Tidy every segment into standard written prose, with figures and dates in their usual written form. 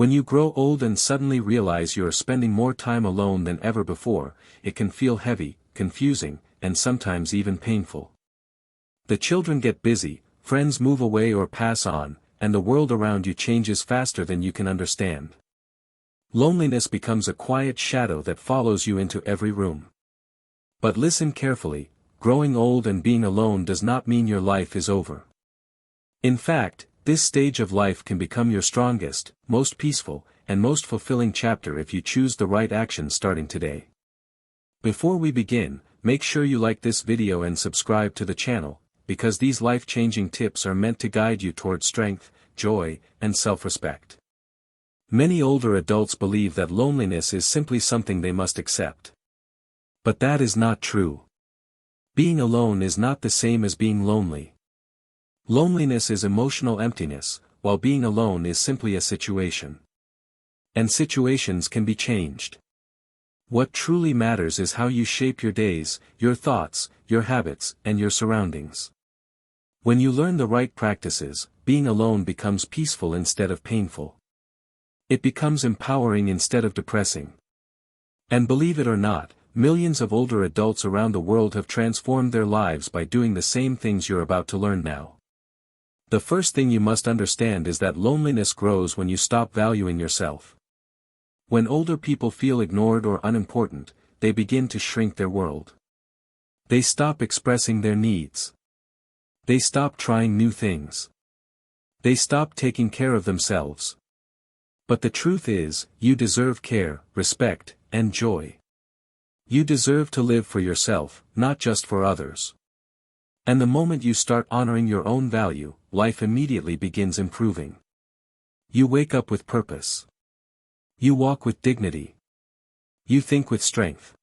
When you grow old and suddenly realize you are spending more time alone than ever before, it can feel heavy, confusing, and sometimes even painful. The children get busy, friends move away or pass on, and the world around you changes faster than you can understand. Loneliness becomes a quiet shadow that follows you into every room. But listen carefully, growing old and being alone does not mean your life is over. In fact, this stage of life can become your strongest, most peaceful, and most fulfilling chapter if you choose the right actions starting today. Before we begin, make sure you like this video and subscribe to the channel, because these life-changing tips are meant to guide you toward strength, joy, and self-respect. Many older adults believe that loneliness is simply something they must accept. But that is not true. Being alone is not the same as being lonely. Loneliness is emotional emptiness, while being alone is simply a situation. And situations can be changed. What truly matters is how you shape your days, your thoughts, your habits, and your surroundings. When you learn the right practices, being alone becomes peaceful instead of painful. It becomes empowering instead of depressing. And believe it or not, millions of older adults around the world have transformed their lives by doing the same things you're about to learn now. The first thing you must understand is that loneliness grows when you stop valuing yourself. When older people feel ignored or unimportant, they begin to shrink their world. They stop expressing their needs. They stop trying new things. They stop taking care of themselves. But the truth is, you deserve care, respect, and joy. You deserve to live for yourself, not just for others. And the moment you start honoring your own value, life immediately begins improving. You wake up with purpose. You walk with dignity. You think with strength.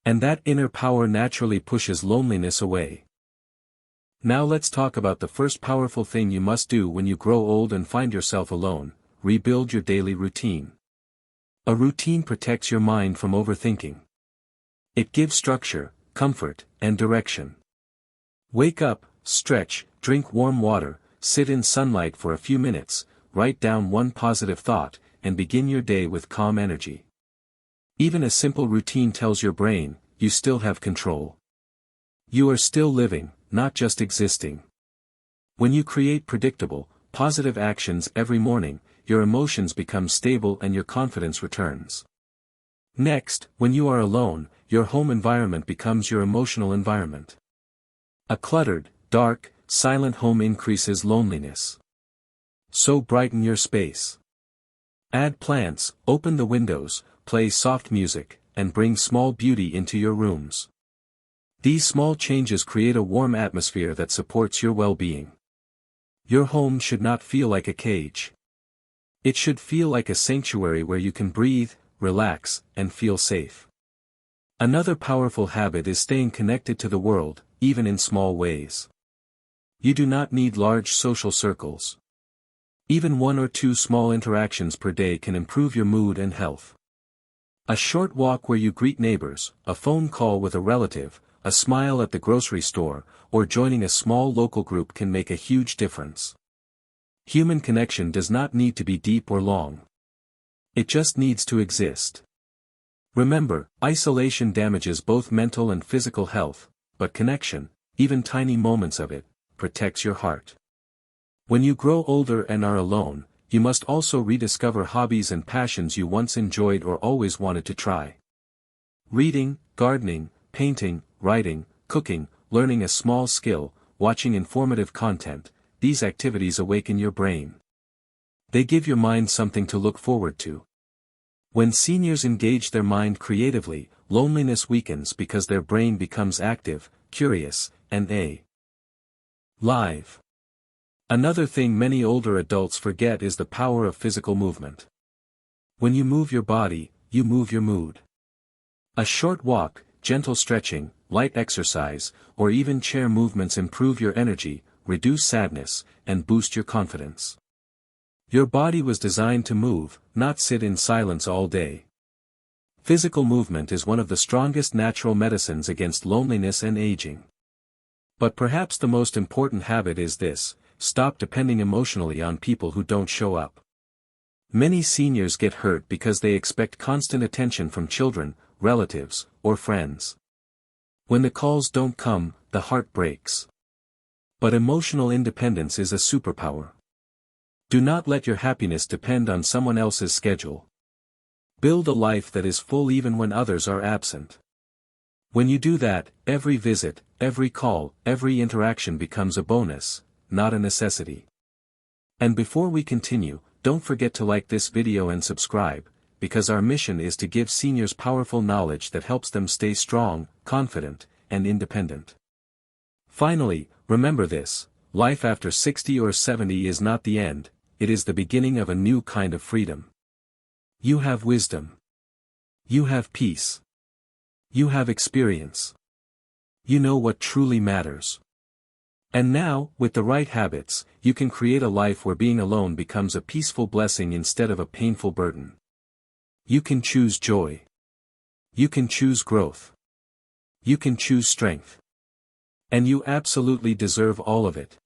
And that inner power naturally pushes loneliness away. Now let's talk about the first powerful thing you must do when you grow old and find yourself alone: rebuild your daily routine. A routine protects your mind from overthinking. It gives structure, comfort, and direction. Wake up, stretch, drink warm water, sit in sunlight for a few minutes, write down one positive thought, and begin your day with calm energy. Even a simple routine tells your brain, you still have control. You are still living, not just existing. When you create predictable, positive actions every morning, your emotions become stable and your confidence returns. Next, when you are alone, your home environment becomes your emotional environment. A cluttered, dark, silent home increases loneliness. So brighten your space. Add plants, open the windows, play soft music, and bring small beauty into your rooms. These small changes create a warm atmosphere that supports your well-being. Your home should not feel like a cage. It should feel like a sanctuary where you can breathe, relax, and feel safe. Another powerful habit is staying connected to the world, even in small ways. You do not need large social circles. Even 1 or 2 small interactions per day can improve your mood and health. A short walk where you greet neighbors, a phone call with a relative, a smile at the grocery store, or joining a small local group can make a huge difference. Human connection does not need to be deep or long. It just needs to exist. Remember, isolation damages both mental and physical health, but connection, even tiny moments of it, protects your heart. When you grow older and are alone, you must also rediscover hobbies and passions you once enjoyed or always wanted to try. Reading, gardening, painting, writing, cooking, learning a small skill, watching informative content, these activities awaken your brain. They give your mind something to look forward to. When seniors engage their mind creatively, loneliness weakens because their brain becomes active, curious, and alive. Another thing many older adults forget is the power of physical movement. When you move your body, you move your mood. A short walk, gentle stretching, light exercise, or even chair movements improve your energy, reduce sadness, and boost your confidence. Your body was designed to move, not sit in silence all day. Physical movement is one of the strongest natural medicines against loneliness and aging. But perhaps the most important habit is this: stop depending emotionally on people who don't show up. Many seniors get hurt because they expect constant attention from children, relatives, or friends. When the calls don't come, the heart breaks. But emotional independence is a superpower. Do not let your happiness depend on someone else's schedule. Build a life that is full even when others are absent. When you do that, every visit, every call, every interaction becomes a bonus, not a necessity. And before we continue, don't forget to like this video and subscribe, because our mission is to give seniors powerful knowledge that helps them stay strong, confident, and independent. Finally, remember this: life after 60 or 70 is not the end, it is the beginning of a new kind of freedom. You have wisdom. You have peace. You have experience. You know what truly matters. And now, with the right habits, you can create a life where being alone becomes a peaceful blessing instead of a painful burden. You can choose joy. You can choose growth. You can choose strength. And you absolutely deserve all of it.